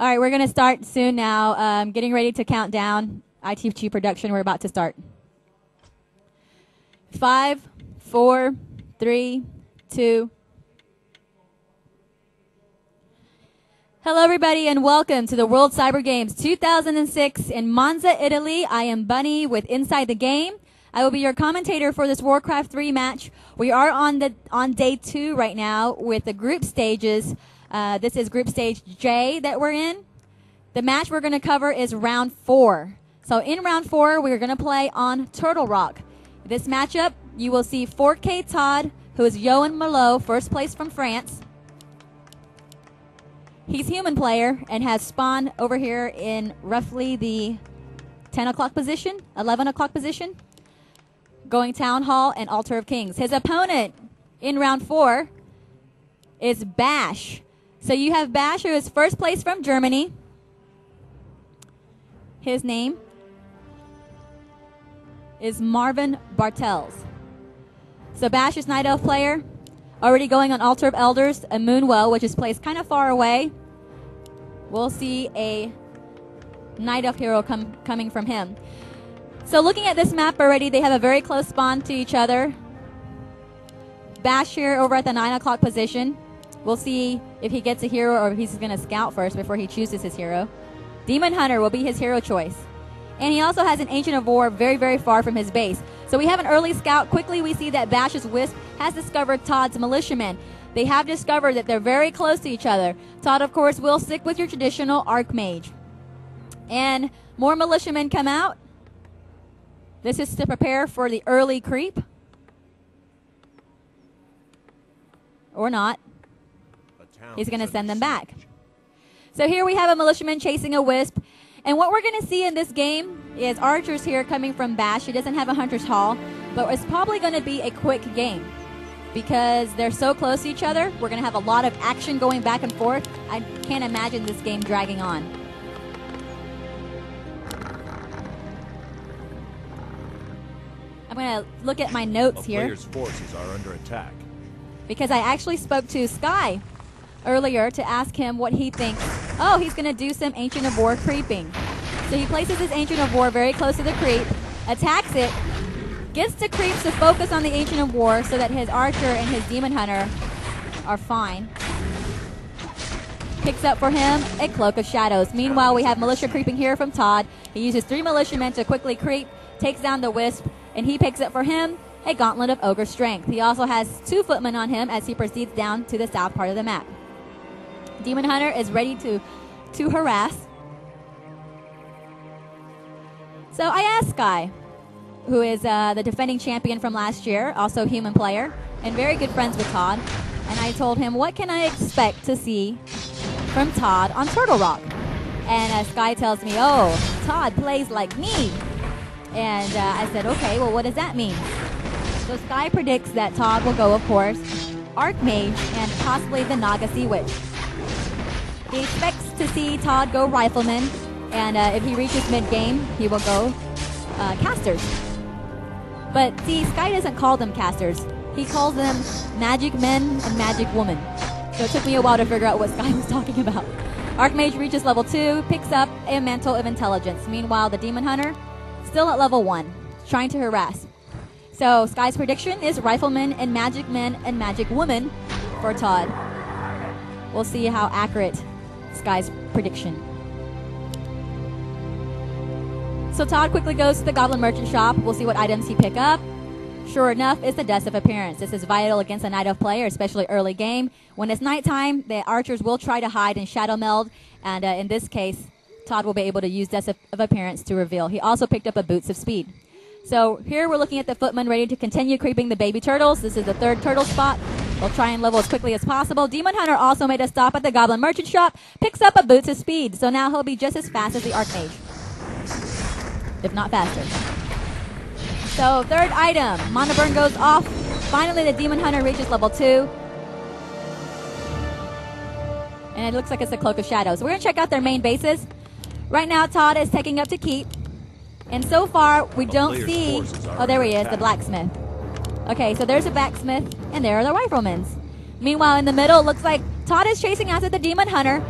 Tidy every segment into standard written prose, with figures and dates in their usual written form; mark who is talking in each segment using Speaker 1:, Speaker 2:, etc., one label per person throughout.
Speaker 1: All right, we're going to start soon now. Getting ready to count down. ITG production, we're about to start. 5, 4, 3, 2. Hello, everybody, and welcome to the World Cyber Games 2006 in Monza, Italy. I am Bunny with Inside the Game. I will be your commentator for this Warcraft III match. We are on day 2 right now with the group stages. This is group stage J that we're in. The match we're going to cover is round 4. So in round 4, we're going to play on Turtle Rock. This matchup, you will see 4K ToD, who is Johan Malot, first place from France. He's human player and has spawned over here in roughly the 10 o'clock position, 11 o'clock position, going Town Hall and Altar of Kings. His opponent in round 4 is Bash. So you have Bash, who is first place from Germany. His name is Marvin Bartels. So Bash is Night Elf player, already going on Altar of Elders, a Moonwell, which is placed kind of far away. We'll see a Night Elf hero coming from him. So looking at this map already, they have a very close spawn to each other. Bash here over at the 9 o'clock position. We'll see if he gets a hero or if he's going to scout first before he chooses his hero. Demon Hunter will be his hero choice. And he also has an Ancient of War very, very far from his base. So we have an early scout. Quickly we see that Bash's Wisp has discovered ToD's Militiamen. They have discovered that they're very close to each other. ToD, of course, will stick with your traditional Archmage. And more Militiamen come out. This is to prepare for the early creep. Or not. He's going to send them back. So here we have a Militiaman chasing a Wisp. And what we're going to see in this game is archers here coming from Bash. He doesn't have a Hunter's Hall, but it's probably going to be a quick game because they're so close to each other. We're going to have a lot of action going back and forth. I can't imagine this game dragging on. I'm going to look at my notes here.
Speaker 2: Player's forces are under attack.
Speaker 1: Because I actually spoke to Sky earlier to ask him what he thinks. Oh, he's going to do some Ancient of War creeping. So he places his Ancient of War very close to the creep, attacks it, gets the creeps to focus on the Ancient of War so that his Archer and his Demon Hunter are fine. Picks up for him a Cloak of Shadows. Meanwhile, we have Militia creeping here from ToD. He uses 3 Militiamen to quickly creep, takes down the Wisp, and he picks up for him a Gauntlet of Ogre Strength. He also has 2 Footmen on him as he proceeds down to the south part of the map. Demon Hunter is ready to harass. So I asked Sky, who is the defending champion from last year, also human player, and very good friends with ToD, and I told him, what can I expect to see from ToD on Turtle Rock? And Sky tells me, oh, ToD plays like me. And I said, okay, well, what does that mean? So Sky predicts that ToD will go, of course, Archmage and possibly the Naga Sea Witch. He expects to see ToD go Rifleman, and if he reaches mid-game, he will go Casters. But see, Sky doesn't call them Casters. He calls them Magic Men and Magic Woman. So it took me a while to figure out what Sky was talking about. Archmage reaches level 2, picks up a Mantle of Intelligence. Meanwhile, the Demon Hunter, still at level 1, trying to harass. So Sky's prediction is Rifleman and Magic Men and Magic Woman for ToD. We'll see how accurate Sky's prediction. So ToD quickly goes to the Goblin Merchant shop. We'll see what items he pick up. Sure enough, it's the Dust of Appearance. This is vital against a Night Elf player, especially early game. When it's nighttime, the archers will try to hide and shadow meld, and in this case, ToD will be able to use Dust of Appearance to reveal. He also picked up a Boots of Speed. So here we're looking at the Footman ready to continue creeping the baby turtles. This is the 3rd turtle spot. We'll try and level as quickly as possible. Demon Hunter also made a stop at the Goblin Merchant shop, picks up a Boots of Speed. So now he'll be just as fast as the Archmage, if not faster. So 3rd item, Mana Burn goes off. Finally, the Demon Hunter reaches level 2. And it looks like it's the Cloak of Shadows. We're going to check out their main bases. Right now, ToD is taking up to keep. And so far, we don't see... Oh, there he is, the Blacksmith. Okay, so there's a Blacksmith, and there are the Riflemans. Meanwhile, in the middle, it looks like ToD is chasing after the Demon Hunter.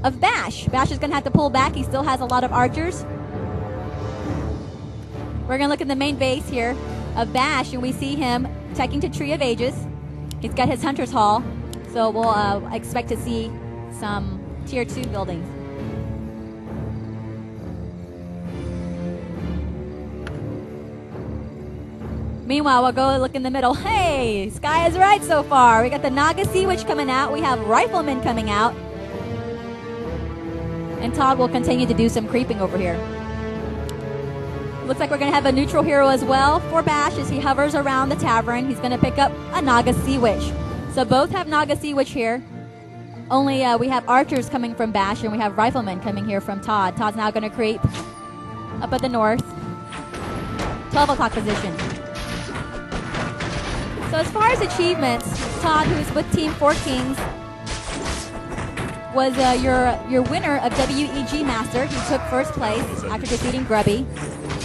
Speaker 1: of Bash. Bash is going to have to pull back. He still has a lot of archers. We're going to look at the main base here of Bash, and we see him checking to Tree of Ages. He's got his Hunter's Hall, so we'll expect to see some Tier 2 buildings. Meanwhile, we'll go look in the middle. Hey, Sky is right so far. We got the Naga Sea Witch coming out. We have Riflemen coming out. And ToD will continue to do some creeping over here. Looks like we're going to have a neutral hero as well for Bash as he hovers around the tavern. He's going to pick up a Naga Sea Witch. So both have Naga Sea Witch here. Only we have archers coming from Bash, and we have Riflemen coming here from ToD. ToD's now going to creep up at the north. 12 o'clock position. So as far as achievements, ToD, who is with Team 4 Kings, was your winner of WEG Master. He took first place after defeating Grubby.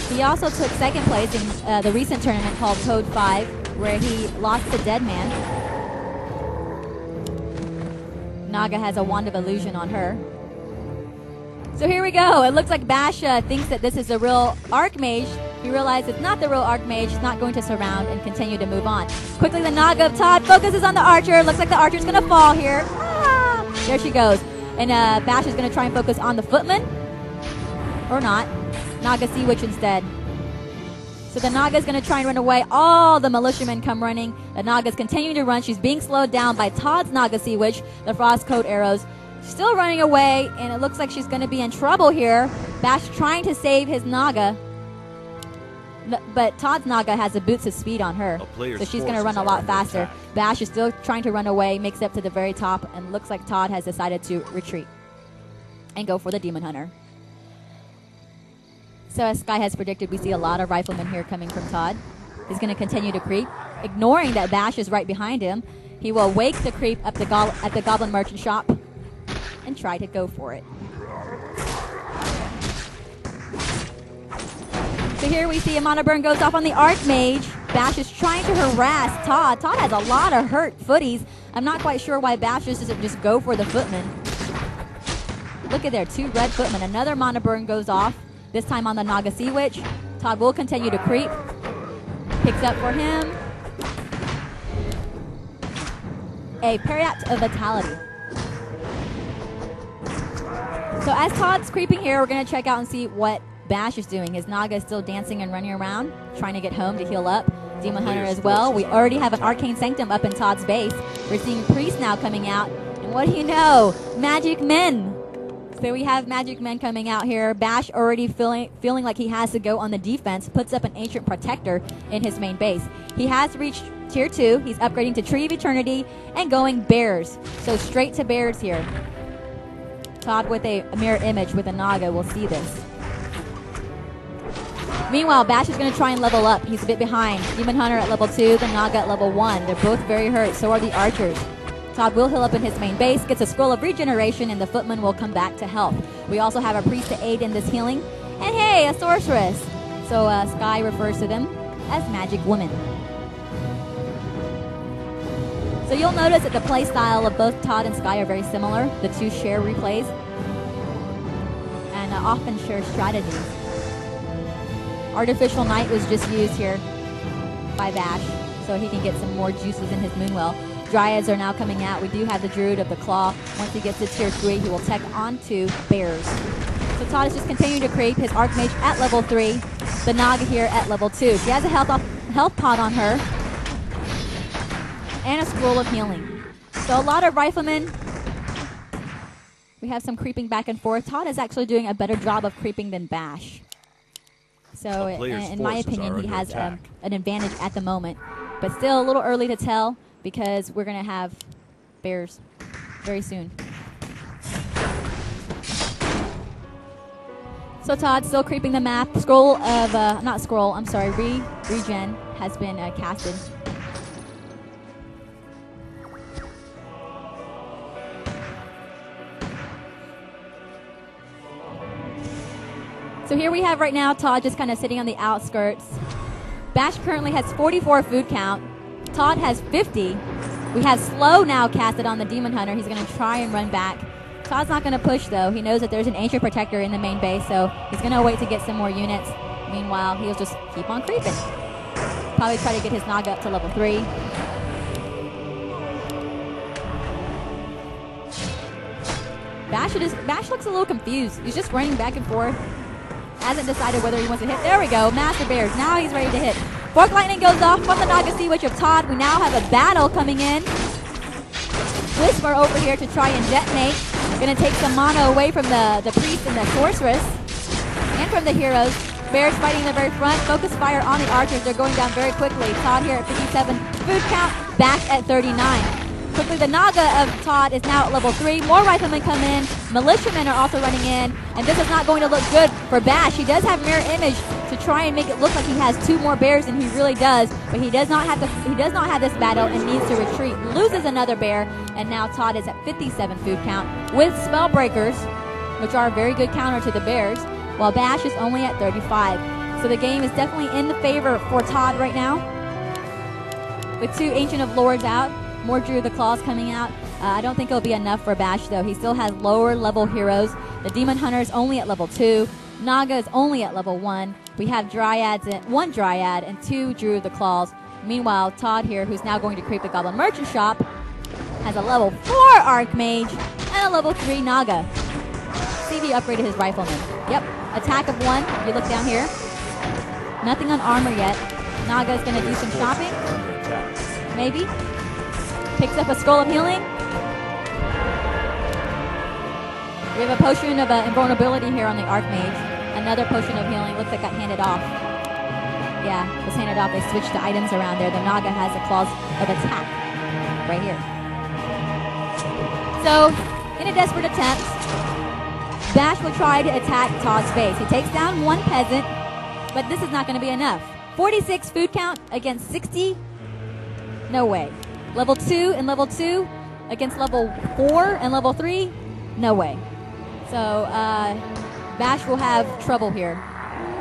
Speaker 1: He also took second place in the recent tournament called ToD 5, where he lost to Deadman. Naga has a Wand of Illusion on her. So here we go. It looks like Bash thinks that this is the real Archmage. He realized it's not the real Archmage. He's not going to surround and continue to move on. Quickly, the Naga of ToD focuses on the Archer. Looks like the Archer's going to fall here. Ah! There she goes. And Bash is going to try and focus on the Footman. Or not. Naga Sea Witch instead. So the Naga's going to try and run away. All the militiamen come running. The Naga's continuing to run. She's being slowed down by ToD's Naga Sea Witch, the Frost Code arrows. She's still running away, and it looks like she's going to be in trouble here. Bash trying to save his Naga. But ToD's Naga has a boots of speed on her, so she's going to run a lot faster. Bash is still trying to run away, makes it up to the very top, and looks like ToD has decided to retreat and go for the Demon Hunter. So as Sky has predicted, we see a lot of Riflemen here coming from ToD. He's going to continue to creep, ignoring that Bash is right behind him. He will wake the creep up at the Goblin Merchant Shop and try to go for it. So here we see a Mana Burn goes off on the Archmage. Bash is trying to harass ToD. ToD has a lot of hurt footies. I'm not quite sure why Bash doesn't just go for the Footman. Look at there, 2 red Footmen. Another Mana Burn goes off, this time on the Naga Sea Witch. ToD will continue to creep. Picks up for him a Periapt of Vitality. So as ToD's creeping here, we're going to check out and see what Bash is doing. His Naga is still dancing and running around, trying to get home to heal up. Demon Hunter as well. We already have an Arcane Sanctum up in ToD's base. We're seeing Priest now coming out. And what do you know? Magic Men. So we have Magic Men coming out here. Bash already feeling like he has to go on the defense, puts up an Ancient Protector in his main base. He has reached Tier 2. He's upgrading to Tree of Eternity and going Bears. So straight to Bears here. ToD with a mirror image with a Naga will see this. Meanwhile, Bash is going to try and level up. He's a bit behind. Demon Hunter at level 2, the Naga at level 1. They're both very hurt. So are the Archers. ToD will heal up in his main base, gets a Scroll of Regeneration, and the Footman will come back to help. We also have a Priest to aid in this healing. And hey, a Sorceress. So Sky refers to them as Magic Women. So you'll notice that the play style of both ToD and Sky are very similar. The two share replays and often share strategies. Artificial Night was just used here by Bash, so he can get some more juices in his Moonwell. Dryads are now coming out. We do have the Druid of the Claw. Once he gets to Tier 3, he will tech onto Bears. So ToD is just continuing to creep his Archmage at level 3. The Naga here at level 2. She has a health pot on her. And a Scroll of Healing. So a lot of Riflemen. We have some creeping back and forth. ToD is actually doing a better job of creeping than Bash. So in my opinion, he has an advantage at the moment. But still a little early to tell because we're going to have Bears very soon. So ToD still creeping the map. Scroll of, regen has been casted. So here we have right now ToD just kind of sitting on the outskirts. Bash currently has 44 food count. ToD has 50. We have Slow now casted on the Demon Hunter. He's going to try and run back Todd's not going to push, though. He knows that there's an Ancient Protector in the main base, so he's going to wait to get some more units. Meanwhile, he'll just keep on creeping. Probably try to get his Naga up to level 3. Bash looks a little confused. He's just running back and forth. Hasn't decided whether he wants to hit. There we go. Master Bears. Now he's ready to hit. Fork Lightning goes off from the Naga Sea Witch of Todd. We now have a battle coming in. Whisper over here to try and detonate. Gonna take some mana away from the priest and the sorceress. And from the heroes. Bears fighting in the very front. Focus fire on the archers. They're going down very quickly. Todd here at 57. Food count back at 39. Quickly, the Naga of Todd is now at level 3. More riflemen come in. Militiamen are also running in. And this is not going to look good for Bash. He does have mirror image to try and make it look like he has 2 more bears than he really does. But he does not have this battle and needs to retreat. Loses another bear. And now Todd is at 57 food count with Spellbreakers, which are a very good counter to the bears, while Bash is only at 35. So the game is definitely in the favor for Todd right now. With 2 Ancient of Lords out. More Drew of the Claws coming out. I don't think it'll be enough for Bash, though. He still has lower level heroes. The Demon Hunter is only at level 2. Naga is only at level 1. We have Dryads, 1 Dryad and 2 Drew of the Claws. Meanwhile, Todd here, who's now going to creep the Goblin Merchant Shop, has a level 4 Archmage and a level 3 Naga. See if he upgraded his Rifleman. Yep, attack of 1. You look down here. Nothing on armor yet. Naga is going to do some shopping. Maybe. Picks up a Scroll of Healing. We have a potion of invulnerability here on the Archmage. Another potion of healing. Looks like got handed off. Yeah, was handed off. They switched the items around there. The Naga has the claws of attack right here. So, in a desperate attempt, Bash will try to attack Todd's base. He takes down 1 peasant, but this is not going to be enough. 46 food count against 60? No way. Level 2 and level 2 against level 4 and level 3? No way. So, Bash will have trouble here.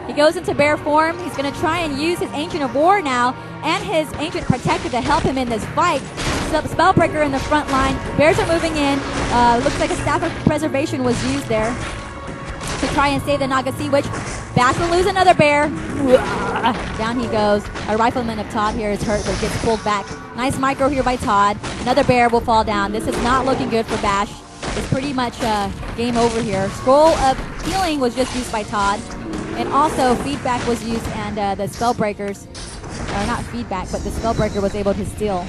Speaker 1: He goes into bear form. He's going to try and use his Ancient of War now and his Ancient Protector to help him in this fight. Spellbreaker in the front line. Bears are moving in. Looks like a Staff of Preservation was used there to try and save the Naga Sea Witch. Bash will lose another bear. Down he goes. A Rifleman of Todd here is hurt, but gets pulled back. Nice micro here by Todd. Another bear will fall down. This is not looking good for Bash. It's pretty much game over here. Scroll of Healing was just used by Todd. And also feedback was used, and the Spellbreakers, or not feedback, but the Spellbreaker was able to steal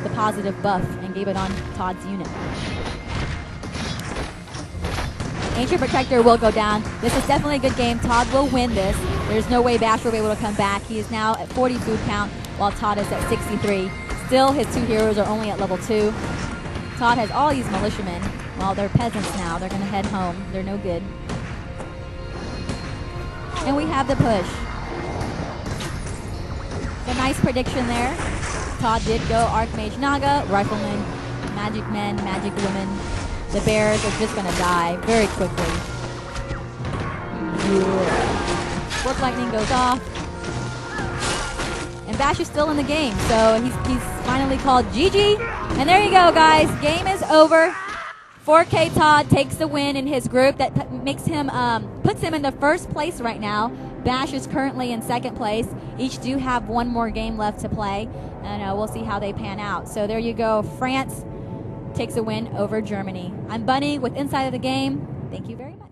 Speaker 1: the positive buff and gave it on Todd's unit. Ancient Protector will go down. This is definitely a good game. Todd will win this. There's no way Bash will be able to come back. He is now at 40 food count, while Todd is at 63. Still, his 2 heroes are only at level 2. Todd has all these militiamen. Well, they're peasants now. They're going to head home. They're no good. And we have the push. So nice prediction there. Todd did go Archmage Naga, Rifleman, Magic Men, Magic Women. The bears are just going to die very quickly. Fork Lightning goes off. And Bash is still in the game, so he's finally called GG. And there you go, guys. Game is over. 4K Todd takes the win in his group. That makes him puts him in the first place right now. Bash is currently in second place. Each do have 1 more game left to play, and we'll see how they pan out. So there you go. France takes a win over Germany. I'm Bunny with Inside of the Game. Thank you very much.